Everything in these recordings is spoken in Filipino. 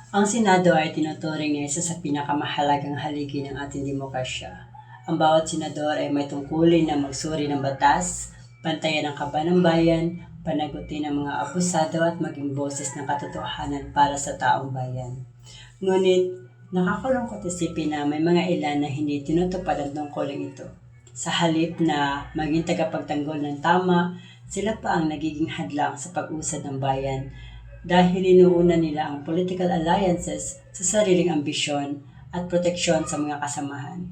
Ang Senado ay tinuturing na isa sa pinakamahalagang haligi ng ating demokrasya. Ang bawat senador ay may tungkulin na magsuri ng batas, bantayan ang kaban ng bayan, panagutin ang mga abusado at maging boses ng katotohanan para sa taong bayan. Ngunit, nakakalungkot isipin na may mga ilan na hindi tinutupad ang tungkulin ito. Sa halip na maging tagapagtanggol ng tama, sila pa ang nagiging hadlang sa pag-usad ng bayan dahil inuuna nila ang political alliances sa sariling ambisyon at proteksyon sa mga kasamahan.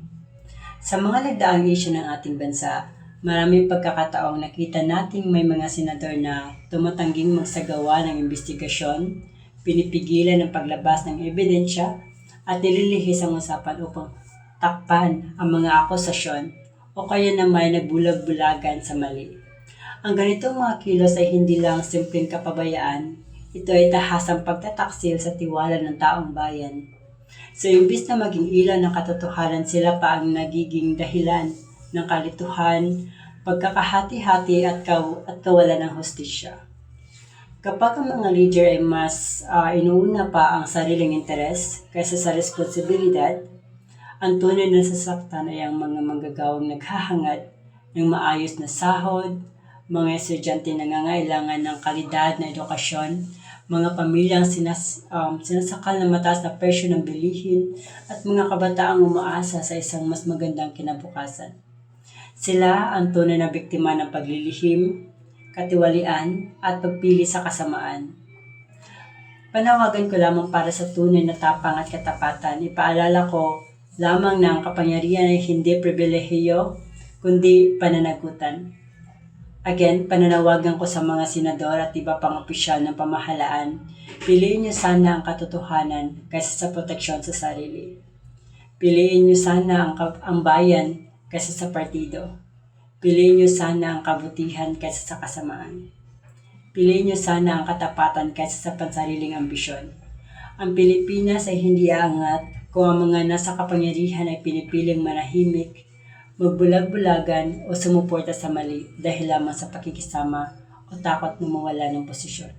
Sa mga nagdaang isyu ng ating bansa, maraming pagkakataong nakita nating may mga senador na tumatangging magsagawa ng investigasyon, pinipigilan ang paglabas ng ebidensya, at nililihis ang usapan upang takpan ang mga akusasyon o kaya naman nagbulag-bulagan sa mali. Ang ganitong mga kilos ay hindi lang simpleng kapabayaan, ito ay tahasang pagtataksil sa tiwala ng taong bayan. So imbis na maging ilaw ng katotohanan, sila pa ang nagiging dahilan ng kalituhan, pagkakahati-hati at kawalan ng hustisya. Kapag ang mga leader ay mas inuuna pa ang sariling interes kaysa sa responsibilidad, ang tunay na sasaktan ay ang mga manggagawang naghahangad ng maayos na sahod, mga estudyante na nangangailangan ng kalidad na edukasyon, mga pamilyang sinasakal na mataas na presyo ng bilihin, at mga kabataang umaasa sa isang mas magandang kinabukasan. Sila ang tunay na biktima ng paglilihim, katiwalian, at pagpili sa kasamaan. Panawagan ko lamang para sa tunay na tapang at katapatan. Ipaalala ko lamang na ang kapangyarihan ay hindi pribilehiyo, kundi pananagutan. Again, pananawagan ko sa mga senador at iba pang opisyal ng pamahalaan, piliin niyo sana ang katotohanan kaysa sa proteksyon sa sarili. Piliin niyo sana ang bayan kaysa sa partido. Piliin niyo sana ang kabutihan kaysa sa kasamaan. Piliin niyo sana ang katapatan kaysa sa pansariling ambisyon. Ang Pilipinas ay hindi aangat kung ang mga nasa kapangyarihan ay pinipiling manahimik, magbulag-bulagan o sumuporta sa mali dahil lamang sa pakikisama o takot na mawala ng posisyon.